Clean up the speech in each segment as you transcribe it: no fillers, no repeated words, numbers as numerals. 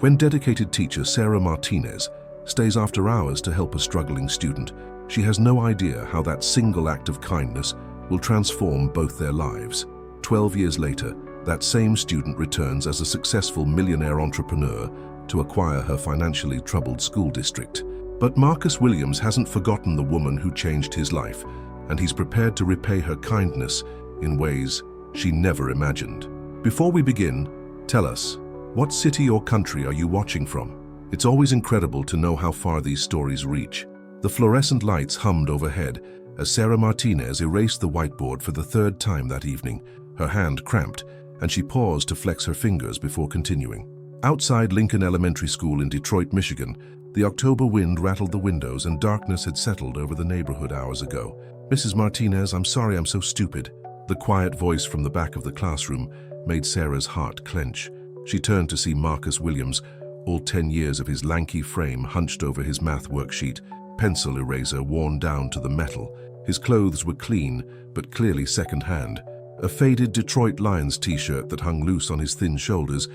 When dedicated teacher Sarah Martinez stays after hours to help a struggling student, she has no idea how that single act of kindness will transform both their lives. 12 years later, that same student returns as a successful millionaire entrepreneur to acquire her financially troubled school district. But Marcus Williams hasn't forgotten the woman who changed his life, and he's prepared to repay her kindness in ways she never imagined. Before we begin, tell us, what city or country are you watching from? It's always incredible to know how far these stories reach. The fluorescent lights hummed overhead as Sarah Martinez erased the whiteboard for the third time that evening. Her hand cramped, and she paused to flex her fingers before continuing. Outside Lincoln Elementary School in Detroit, Michigan, the October wind rattled the windows and darkness had settled over the neighborhood hours ago. "Mrs. Martinez, I'm sorry I'm so stupid." The quiet voice from the back of the classroom made Sarah's heart clench. She turned to see Marcus Williams, all 10 years of his lanky frame hunched over his math worksheet, pencil eraser worn down to the metal. His clothes were clean, but clearly second-hand. A faded Detroit Lions t-shirt that hung loose on his thin shoulders,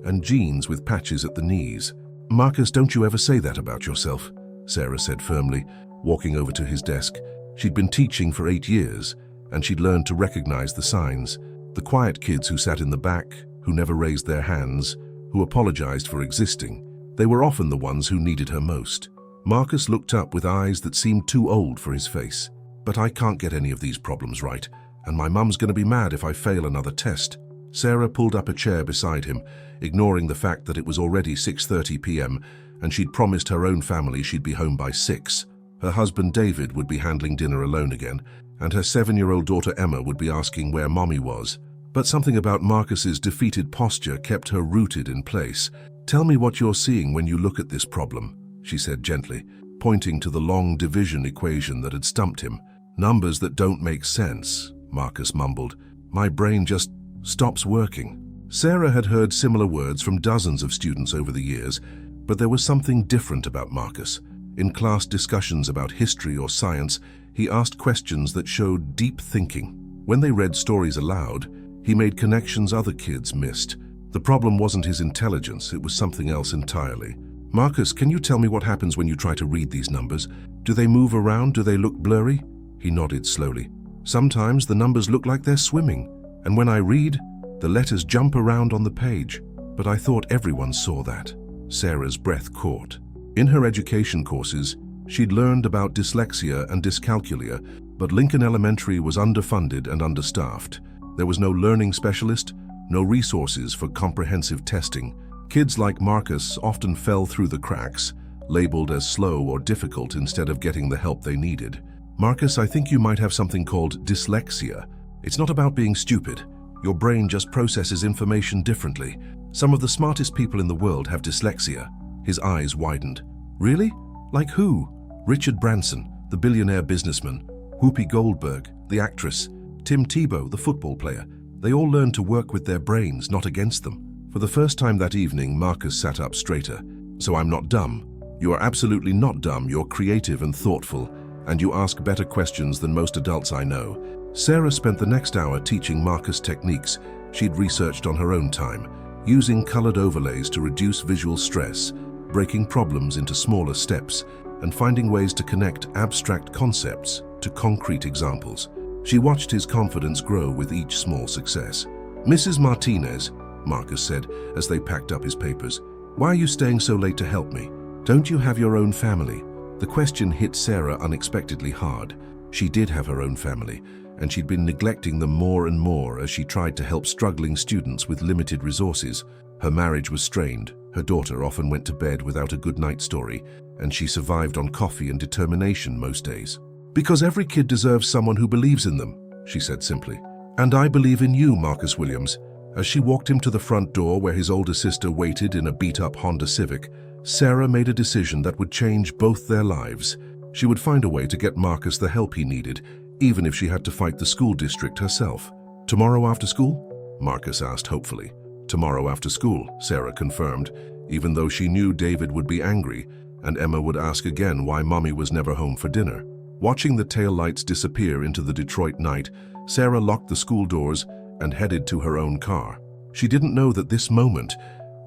and jeans with patches at the knees. "Marcus, don't you ever say that about yourself," Sarah said firmly, walking over to his desk. She'd been teaching for 8 years, and she'd learned to recognize the signs. The quiet kids who sat in the back, who never raised their hands, who apologized for existing. They were often the ones who needed her most. Marcus looked up with eyes that seemed too old for his face. "But I can't get any of these problems right, and my mum's going to be mad if I fail another test." Sarah pulled up a chair beside him, ignoring the fact that it was already 6:30 p.m. and she'd promised her own family she'd be home by 6. Her husband David would be handling dinner alone again, and her 7-year-old daughter Emma would be asking where mommy was. But something about Marcus's defeated posture kept her rooted in place. "Tell me what you're seeing when you look at this problem," she said gently, pointing to the long division equation that had stumped him. "Numbers that don't make sense," Marcus mumbled. "My brain just stops working." Sarah had heard similar words from dozens of students over the years, but there was something different about Marcus. In class discussions about history or science, he asked questions that showed deep thinking. When they read stories aloud, he made connections other kids missed. The problem wasn't his intelligence, it was something else entirely. "Marcus, can you tell me what happens when you try to read these numbers? Do they move around? Do they look blurry?" He nodded slowly. "Sometimes the numbers look like they're swimming, and when I read, the letters jump around on the page. But I thought everyone saw that." Sarah's breath caught. In her education courses, she'd learned about dyslexia and dyscalculia, but Lincoln Elementary was underfunded and understaffed. There was no learning specialist, no resources for comprehensive testing. Kids like Marcus often fell through the cracks, labeled as slow or difficult instead of getting the help they needed. "Marcus, I think you might have something called dyslexia. It's not about being stupid. Your brain just processes information differently. Some of the smartest people in the world have dyslexia." His eyes widened. "Really? Like who?" "Richard Branson, the billionaire businessman. Whoopi Goldberg, the actress. Tim Tebow, the football player. They all learned to work with their brains, not against them." For the first time that evening, Marcus sat up straighter. "So I'm not dumb." "You are absolutely not dumb. You're creative and thoughtful, and you ask better questions than most adults I know." Sarah spent the next hour teaching Marcus techniques she'd researched on her own time, using colored overlays to reduce visual stress, breaking problems into smaller steps, and finding ways to connect abstract concepts to concrete examples. She watched his confidence grow with each small success. "Mrs. Martinez," Marcus said as they packed up his papers, "why are you staying so late to help me? Don't you have your own family?" The question hit Sarah unexpectedly hard. She did have her own family, and she'd been neglecting them more and more as she tried to help struggling students with limited resources. Her marriage was strained. Her daughter often went to bed without a good night story, and she survived on coffee and determination most days. "Because every kid deserves someone who believes in them," she said simply. "And I believe in you, Marcus Williams." As she walked him to the front door where his older sister waited in a beat-up Honda Civic, Sarah made a decision that would change both their lives. She would find a way to get Marcus the help he needed, even if she had to fight the school district herself. "Tomorrow after school?" Marcus asked hopefully. "Tomorrow after school," Sarah confirmed, even though she knew David would be angry and Emma would ask again why Mommy was never home for dinner. Watching the taillights disappear into the Detroit night, Sarah locked the school doors and headed to her own car. She didn't know that this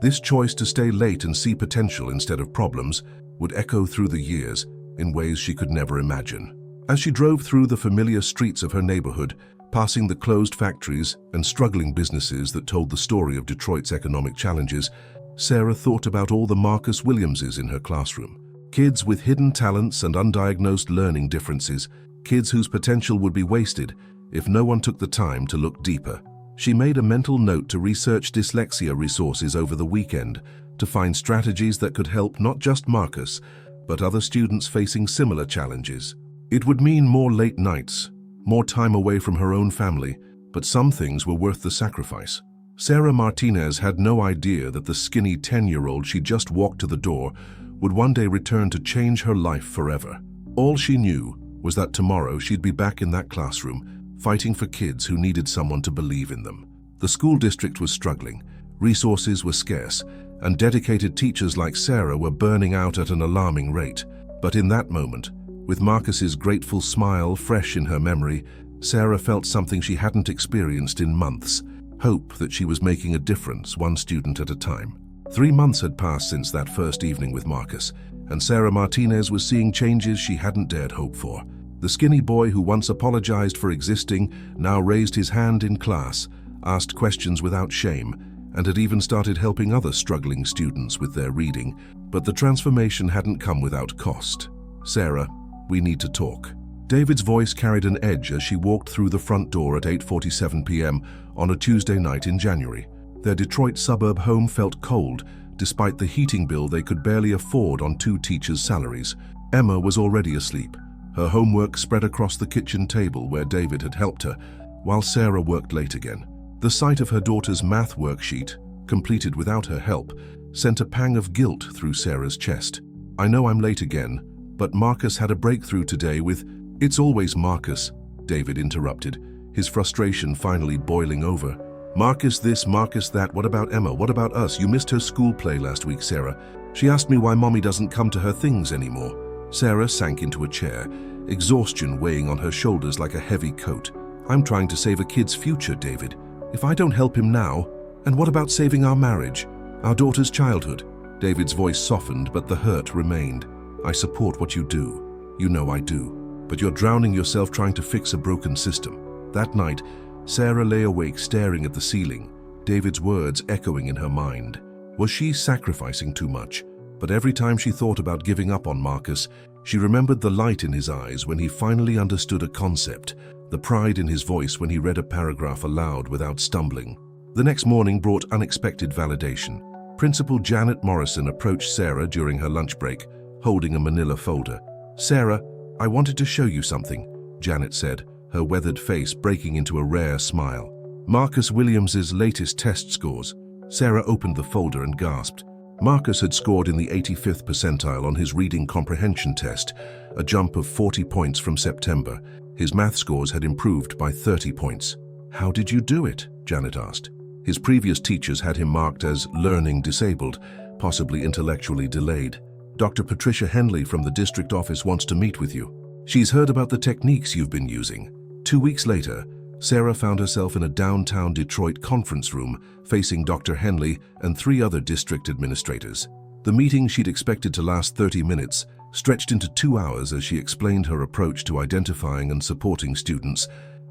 This choice to stay late and see potential instead of problems would echo through the years in ways she could never imagine. As she drove through the familiar streets of her neighborhood, passing the closed factories and struggling businesses that told the story of Detroit's economic challenges, Sarah thought about all the Marcus Williamses in her classroom. Kids with hidden talents and undiagnosed learning differences, kids whose potential would be wasted if no one took the time to look deeper. She made a mental note to research dyslexia resources over the weekend to find strategies that could help not just Marcus, but other students facing similar challenges. It would mean more late nights, more time away from her own family, but some things were worth the sacrifice. Sarah Martinez had no idea that the skinny 10-year-old she just walked to the door would one day return to change her life forever. All she knew was that tomorrow she'd be back in that classroom, fighting for kids who needed someone to believe in them. The school district was struggling, resources were scarce, and dedicated teachers like Sarah were burning out at an alarming rate. But in that moment, with Marcus's grateful smile fresh in her memory, Sarah felt something she hadn't experienced in months: hope that she was making a difference, one student at a time. 3 months had passed since that first evening with Marcus, and Sarah Martinez was seeing changes she hadn't dared hope for. The skinny boy who once apologized for existing now raised his hand in class, asked questions without shame, and had even started helping other struggling students with their reading. But the transformation hadn't come without cost. "Sarah, we need to talk." David's voice carried an edge as she walked through the front door at 8:47 p.m. on a Tuesday night in January. Their Detroit suburb home felt cold, despite the heating bill they could barely afford on 2 teachers' salaries. Emma was already asleep, her homework spread across the kitchen table where David had helped her, while Sarah worked late again. The sight of her daughter's math worksheet, completed without her help, sent a pang of guilt through Sarah's chest. "I know I'm late again, but Marcus had a breakthrough today with—" "It's always Marcus," David interrupted, his frustration finally boiling over. "Marcus this, Marcus that. What about Emma? What about us? You missed her school play last week, Sarah. She asked me why Mommy doesn't come to her things anymore." Sarah sank into a chair, exhaustion weighing on her shoulders like a heavy coat. "I'm trying to save a kid's future, David. If I don't help him now, and what about saving our marriage, our daughter's childhood?" David's voice softened, but the hurt remained. "I support what you do. You know I do. But you're drowning yourself trying to fix a broken system." That night, Sarah lay awake staring at the ceiling, David's words echoing in her mind. Was she sacrificing too much? But every time she thought about giving up on Marcus, she remembered the light in his eyes when he finally understood a concept, the pride in his voice when he read a paragraph aloud without stumbling. The next morning brought unexpected validation. Principal Janet Morrison approached Sarah during her lunch break, holding a manila folder. "Sarah, I wanted to show you something," Janet said, her weathered face breaking into a rare smile. "Marcus Williams's latest test scores." Sarah opened the folder and gasped. Marcus had scored in the 85th percentile on his reading comprehension test, a jump of 40 points from September. His math scores had improved by 30 points. "How did you do it?" Janet asked. His previous teachers had him marked as learning disabled, possibly intellectually delayed. "Dr. Patricia Henley from the district office wants to meet with you. She's heard about the techniques you've been using." 2 weeks later, Sarah found herself in a downtown Detroit conference room facing Dr. Henley and 3 other district administrators. The meeting she'd expected to last 30 minutes stretched into 2 hours as she explained her approach to identifying and supporting students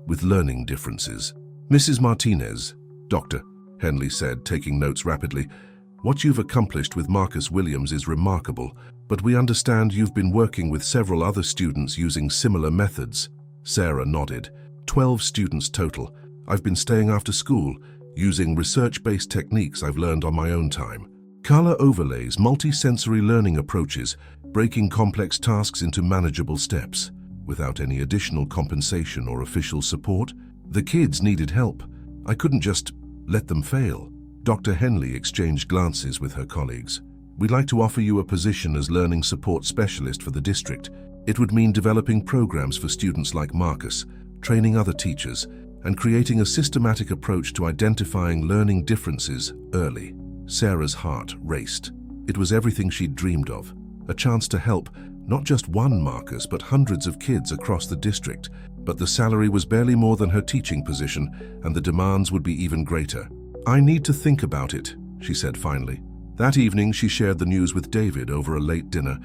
with learning differences. "Mrs. Martinez," Dr. Henley said, taking notes rapidly, "what you've accomplished with Marcus Williams is remarkable, but we understand you've been working with several other students using similar methods." Sarah nodded. 12 students total. "I've been staying after school, using research-based techniques I've learned on my own time. Color overlays, multi-sensory learning approaches, breaking complex tasks into manageable steps, without any additional compensation or official support. The kids needed help. I couldn't just let them fail." Dr. Henley exchanged glances with her colleagues. "We'd like to offer you a position as learning support specialist for the district. It would mean developing programs for students like Marcus, training other teachers, and creating a systematic approach to identifying learning differences early." Sarah's heart raced. It was everything she'd dreamed of, a chance to help not just one Marcus but hundreds of kids across the district. But the salary was barely more than her teaching position, and the demands would be even greater. "I need to think about it," she said finally. That evening, she shared the news with David over a late dinner.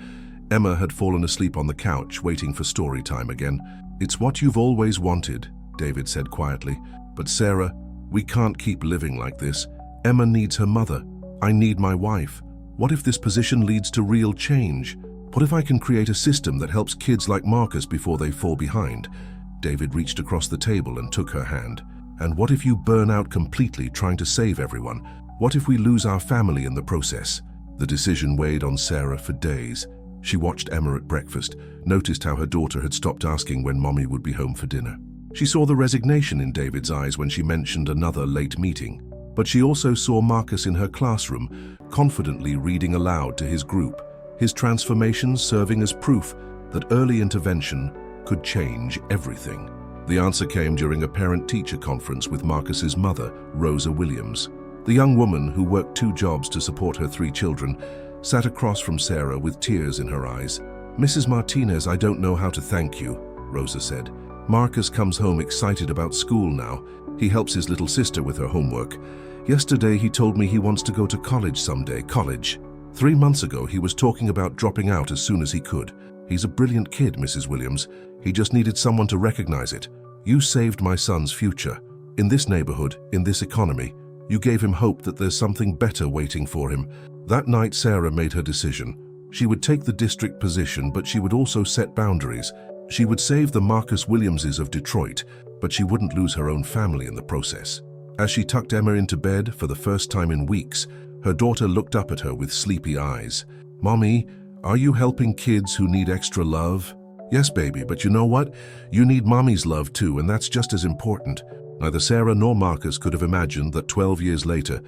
Emma had fallen asleep on the couch, waiting for story time again. "It's what you've always wanted," David said quietly. "But Sarah, we can't keep living like this. Emma needs her mother. I need my wife. What if this position leads to real change? What if I can create a system that helps kids like Marcus before they fall behind?" David reached across the table and took her hand. "And what if you burn out completely trying to save everyone? What if we lose our family in the process?" The decision weighed on Sarah for days. She watched Emma at breakfast, noticed how her daughter had stopped asking when Mommy would be home for dinner. She saw the resignation in David's eyes when she mentioned another late meeting. But she also saw Marcus in her classroom, confidently reading aloud to his group, his transformations serving as proof that early intervention could change everything. The answer came during a parent-teacher conference with Marcus's mother, Rosa Williams. The young woman, who worked 2 jobs to support her 3 children, sat across from Sarah with tears in her eyes. "Mrs. Martinez, I don't know how to thank you," Rosa said. "Marcus comes home excited about school now. He helps his little sister with her homework. Yesterday he told me he wants to go to college someday. College. 3 months ago he was talking about dropping out as soon as he could. He's a brilliant kid, Mrs. Williams. He just needed someone to recognize it. You saved my son's future. In this neighborhood, in this economy, you gave him hope that there's something better waiting for him." That night, Sarah made her decision. She would take the district position, but she would also set boundaries. She would save the Marcus Williamses of Detroit, but she wouldn't lose her own family in the process. As she tucked Emma into bed for the first time in weeks, her daughter looked up at her with sleepy eyes. "Mommy, are you helping kids who need extra love?" "Yes, baby, but you know what? You need Mommy's love too, and that's just as important." Neither Sarah nor Marcus could have imagined that 12 years later,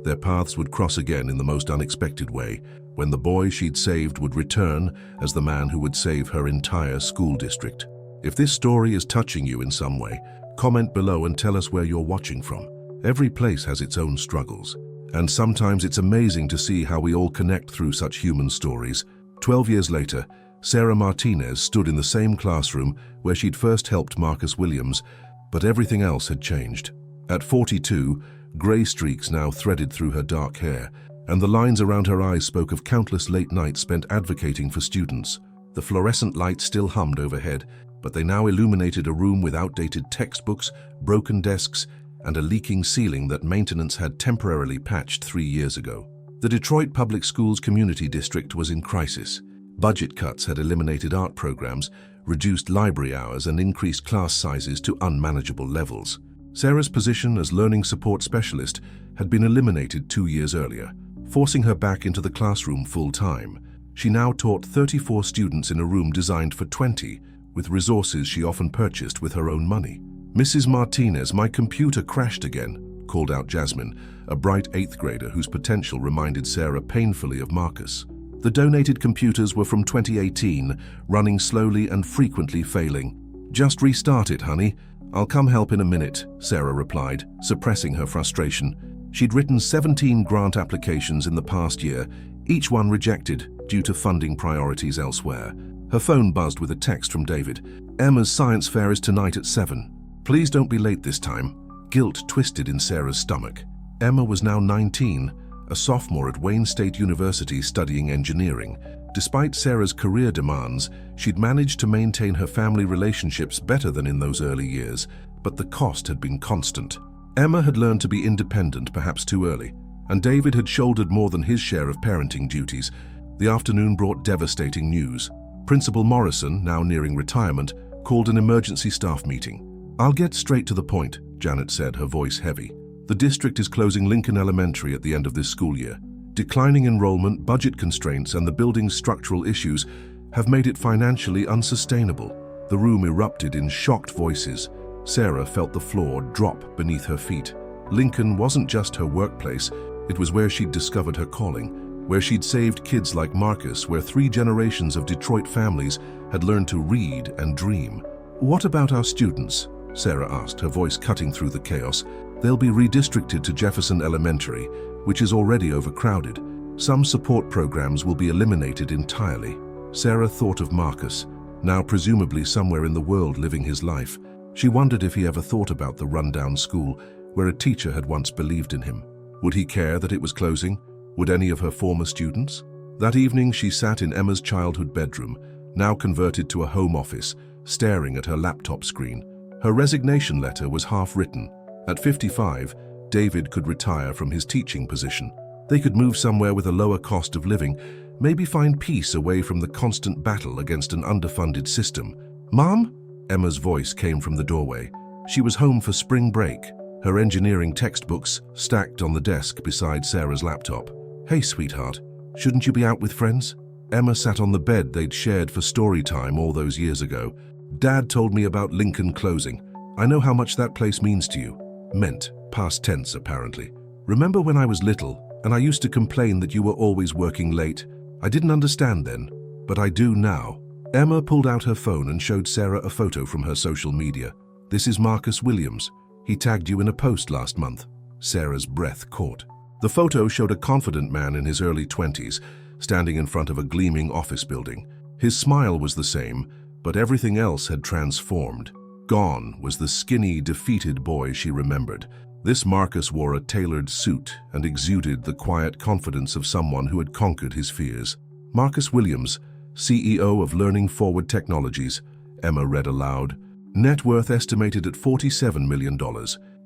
their paths would cross again in the most unexpected way, when the boy she'd saved would return as the man who would save her entire school district. If this story is touching you in some way, comment below and tell us where you're watching from. Every place has its own struggles, and sometimes it's amazing to see how we all connect through such human stories. 12 years later, Sarah Martinez stood in the same classroom where she'd first helped Marcus Williams, but everything else had changed. At 42, gray streaks now threaded through her dark hair, and the lines around her eyes spoke of countless late nights spent advocating for students. The fluorescent lights still hummed overhead, but they now illuminated a room with outdated textbooks, broken desks, and a leaking ceiling that maintenance had temporarily patched 3 years ago. The Detroit Public Schools Community District was in crisis. Budget cuts had eliminated art programs, reduced library hours, and increased class sizes to unmanageable levels. Sarah's position as learning support specialist had been eliminated 2 years earlier, forcing her back into the classroom full-time. She now taught 34 students in a room designed for 20, with resources she often purchased with her own money. "Mrs. Martinez, my computer crashed again," called out Jasmine, a bright 8th grader whose potential reminded Sarah painfully of Marcus. The donated computers were from 2018, running slowly and frequently failing. "Just restart it, honey. I'll come help in a minute," Sarah replied, suppressing her frustration. She'd written 17 grant applications in the past year, each one rejected due to funding priorities elsewhere. Her phone buzzed with a text from David. "Emma's science fair is tonight at 7. Please don't be late this time." Guilt twisted in Sarah's stomach. Emma was now 19, a sophomore at Wayne State University studying engineering. Despite Sarah's career demands, she'd managed to maintain her family relationships better than in those early years, but the cost had been constant. Emma had learned to be independent perhaps too early, and David had shouldered more than his share of parenting duties. The afternoon brought devastating news. Principal Morrison, now nearing retirement, called an emergency staff meeting. "I'll get straight to the point," Janet said, her voice heavy. "The district is closing Lincoln Elementary at the end of this school year. Declining enrollment, budget constraints, and the building's structural issues have made it financially unsustainable." The room erupted in shocked voices. Sarah felt the floor drop beneath her feet. Lincoln wasn't just her workplace, it was where she'd discovered her calling, where she'd saved kids like Marcus, where 3 generations of Detroit families had learned to read and dream. "What about our students?" Sarah asked, her voice cutting through the chaos. "They'll be redistricted to Jefferson Elementary, which is already overcrowded. Some support programs will be eliminated entirely." Sarah thought of Marcus, now presumably somewhere in the world living his life. She wondered if he ever thought about the rundown school where a teacher had once believed in him. Would he care that it was closing? Would any of her former students? That evening, she sat in Emma's childhood bedroom, now converted to a home office, staring at her laptop screen. Her resignation letter was half written. At 55, David could retire from his teaching position. They could move somewhere with a lower cost of living, maybe find peace away from the constant battle against an underfunded system. "Mom?" Emma's voice came from the doorway. She was home for spring break, her engineering textbooks stacked on the desk beside Sarah's laptop. "Hey, sweetheart, shouldn't you be out with friends?" Emma sat on the bed they'd shared for story time all those years ago. "Dad told me about Lincoln closing. I know how much that place means to you." Meant, past tense apparently. "Remember when I was little and I used to complain that you were always working late? I didn't understand then, but I do now." Emma pulled out her phone and showed Sarah a photo from her social media. "This is Marcus Williams. He tagged you in a post last month." Sarah's breath caught. The photo showed a confident man in his early 20s, standing in front of a gleaming office building. His smile was the same, but everything else had transformed. Gone was the skinny, defeated boy she remembered. This Marcus wore a tailored suit and exuded the quiet confidence of someone who had conquered his fears. "Marcus Williams, CEO of Learning Forward Technologies," Emma read aloud. "Net worth estimated at $47 million.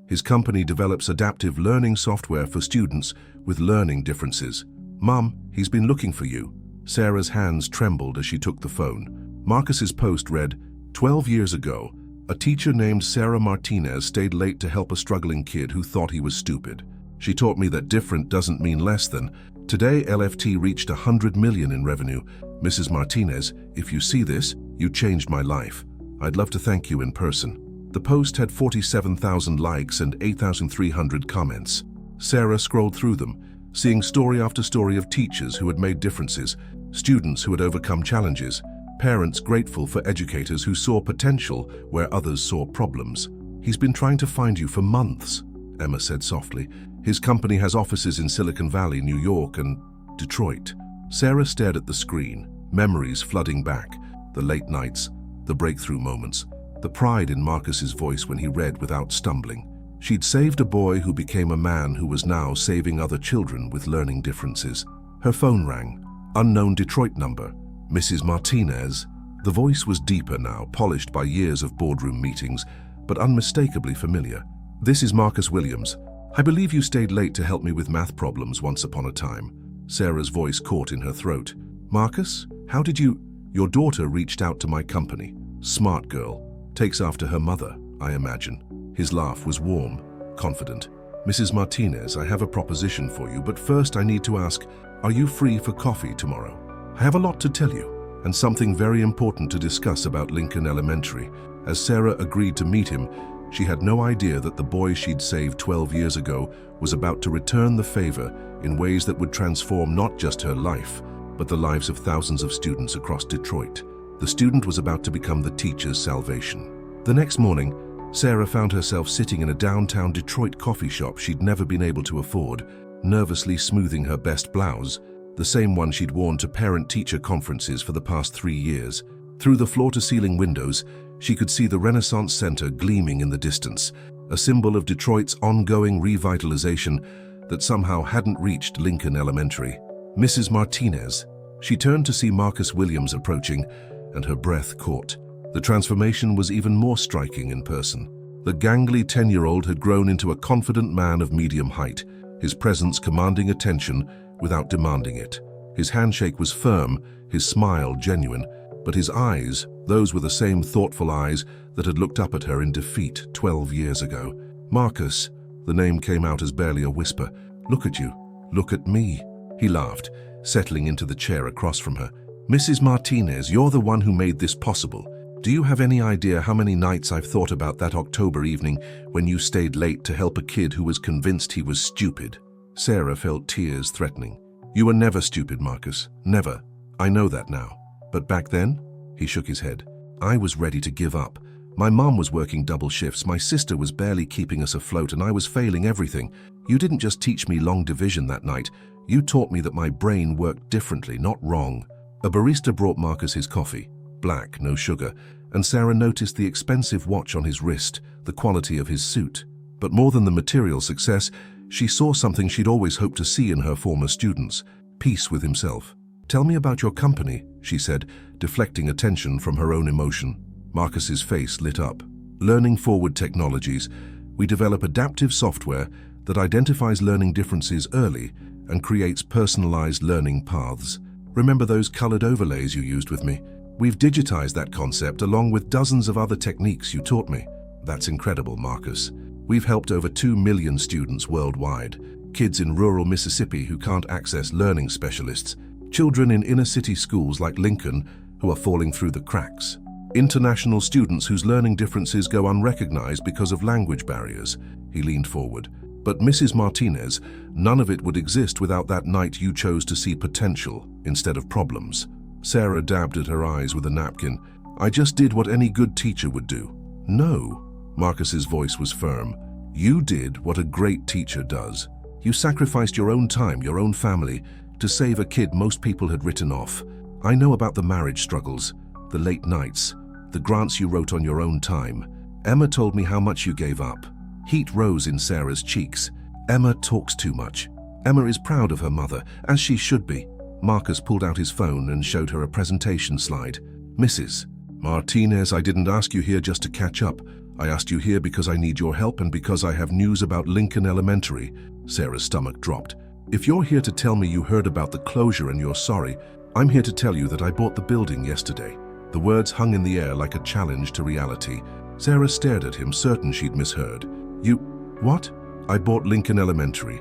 His company develops adaptive learning software for students with learning differences. Mom, he's been looking for you." Sarah's hands trembled as she took the phone. Marcus's post read, "12 years ago, a teacher named Sarah Martinez stayed late to help a struggling kid who thought he was stupid. She taught me that different doesn't mean less than. Today, LFT reached 100 million in revenue. Mrs. Martinez, if you see this, you changed my life. I'd love to thank you in person." The post had 47,000 likes and 8,300 comments. Sarah scrolled through them, seeing story after story of teachers who had made differences, students who had overcome challenges, parents grateful for educators who saw potential where others saw problems. "He's been trying to find you for months," Emma said softly. "His company has offices in Silicon Valley, New York, and Detroit." Sarah stared at the screen, memories flooding back, the late nights, the breakthrough moments, the pride in Marcus's voice when he read without stumbling. She'd saved a boy who became a man who was now saving other children with learning differences. Her phone rang. Unknown Detroit number. "Mrs. Martinez." The voice was deeper now, polished by years of boardroom meetings, but unmistakably familiar. "This is Marcus Williams. I believe you stayed late to help me with math problems once upon a time." Sarah's voice caught in her throat. "Marcus, how did you—" "Your daughter reached out to my company. Smart girl. Takes after her mother, I imagine." His laugh was warm, confident. "Mrs. Martinez, I have a proposition for you, but first I need to ask, are you free for coffee tomorrow? I have a lot to tell you, and something very important to discuss about Lincoln Elementary." As Sarah agreed to meet him, she had no idea that the boy she'd saved 12 years ago was about to return the favor in ways that would transform not just her life, but the lives of thousands of students across Detroit. The student was about to become the teacher's salvation. The next morning, Sarah found herself sitting in a downtown Detroit coffee shop she'd never been able to afford, nervously smoothing her best blouse, the same one she'd worn to parent-teacher conferences for the past 3 years. Through the floor-to-ceiling windows, she could see the Renaissance Center gleaming in the distance, a symbol of Detroit's ongoing revitalization that somehow hadn't reached Lincoln Elementary. "Mrs. Martinez." She turned to see Marcus Williams approaching, and her breath caught. The transformation was even more striking in person. The gangly 10-year-old had grown into a confident man of medium height, his presence commanding attention without demanding it. His handshake was firm, his smile genuine, but his eyes, those were the same thoughtful eyes that had looked up at her in defeat 12 years ago. "Marcus," the name came out as barely a whisper. "Look at you. Look at me." He laughed, settling into the chair across from her. "Mrs. Martinez, you're the one who made this possible. Do you have any idea how many nights I've thought about that October evening when you stayed late to help a kid who was convinced he was stupid?" Sarah felt tears threatening. "You were never stupid, Marcus. Never. I know that now. But back then?" He shook his head. "I was ready to give up. My mom was working double shifts, my sister was barely keeping us afloat, and I was failing everything. You didn't just teach me long division that night. You taught me that my brain worked differently, not wrong." A barista brought Marcus his coffee. Black, no sugar, and Sarah noticed the expensive watch on his wrist, the quality of his suit. But more than the material success, She saw something she'd always hoped to see in her former students: peace with himself. "Tell me about your company," she said, deflecting attention from her own emotion. Marcus's face lit up. "Learning Forward Technologies. We develop adaptive software that identifies learning differences early and creates personalized learning paths. Remember those colored overlays you used with me? We've digitized that concept along with dozens of other techniques you taught me." "That's incredible, Marcus. We've helped over 2 million students worldwide. Kids in rural Mississippi who can't access learning specialists. Children in inner-city schools like Lincoln who are falling through the cracks. International students whose learning differences go unrecognized because of language barriers." He leaned forward. "But Mrs. Martinez, none of it would exist without that night you chose to see potential instead of problems." Sarah dabbed at her eyes with a napkin. "I just did what any good teacher would do." "No." Marcus's voice was firm. "You did what a great teacher does. You sacrificed your own time, your own family, to save a kid most people had written off. I know about the marriage struggles, the late nights, the grants you wrote on your own time. Emma told me how much you gave up." Heat rose in Sarah's cheeks. "Emma talks too much. Emma is proud of her mother, as she should be." Marcus pulled out his phone and showed her a presentation slide. "Mrs. Martinez, I didn't ask you here just to catch up. I asked you here because I need your help and because I have news about Lincoln Elementary." Sarah's stomach dropped. "If you're here to tell me you heard about the closure and you're sorry, I'm here to tell you that I bought the building yesterday." The words hung in the air like a challenge to reality. Sarah stared at him, certain she'd misheard. "You... what?" "I bought Lincoln Elementary.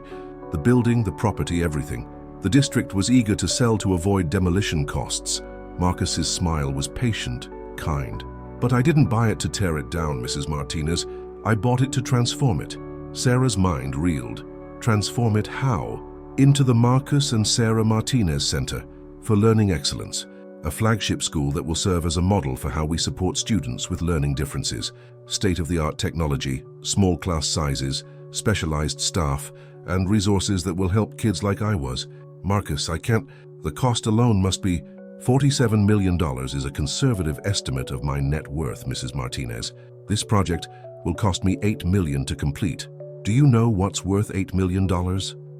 The building, the property, everything. The district was eager to sell to avoid demolition costs." Marcus's smile was patient, kind. "But I didn't buy it to tear it down, Mrs. Martinez. I bought it to transform it." Sarah's mind reeled. "Transform it how?" "Into the Marcus and Sarah Martinez Center for Learning Excellence, a flagship school that will serve as a model for how we support students with learning differences. State-of-the-art technology, small class sizes, specialized staff, and resources that will help kids like I was." "Marcus, I can't... The cost alone must be..." $47 million is a conservative estimate of my net worth, Mrs. Martinez. This project will cost me $8 million to complete. Do you know what's worth $8 million?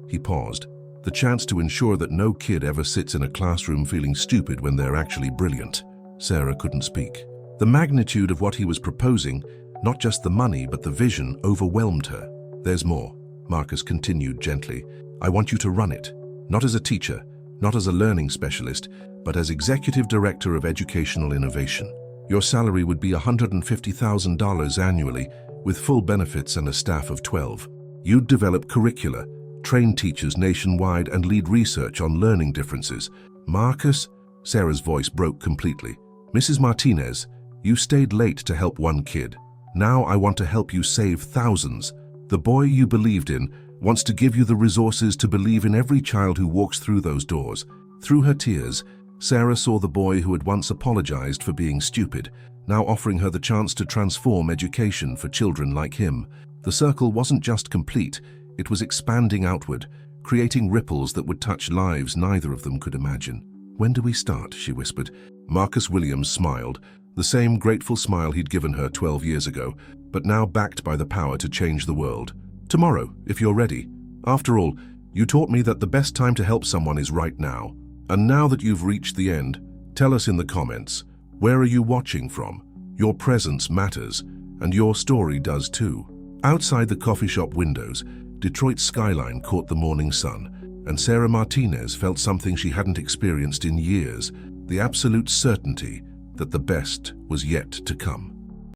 He paused. "The chance to ensure that no kid ever sits in a classroom feeling stupid when they're actually brilliant." Sarah couldn't speak. The magnitude of what he was proposing, not just the money but the vision, overwhelmed her. "There's more," Marcus continued gently. "I want you to run it. Not as a teacher, not as a learning specialist, but as Executive Director of Educational Innovation. Your salary would be $150,000 annually, with full benefits and a staff of 12. You'd develop curricula, train teachers nationwide, and lead research on learning differences." "Marcus?" Sarah's voice broke completely. "Mrs. Martinez, you stayed late to help one kid. Now I want to help you save thousands. The boy you believed in wants to give you the resources to believe in every child who walks through those doors." Through her tears, Sarah saw the boy who had once apologized for being stupid, now offering her the chance to transform education for children like him. The circle wasn't just complete, it was expanding outward, creating ripples that would touch lives neither of them could imagine. "When do we start?" she whispered. Marcus Williams smiled, the same grateful smile he'd given her 12 years ago, but now backed by the power to change the world. "Tomorrow, if you're ready. After all, you taught me that the best time to help someone is right now. And now that you've reached the end, tell us in the comments, where are you watching from? Your presence matters, and your story does too." Outside the coffee shop windows, Detroit's skyline caught the morning sun, and Sarah Martinez felt something she hadn't experienced in years, the absolute certainty that the best was yet to come.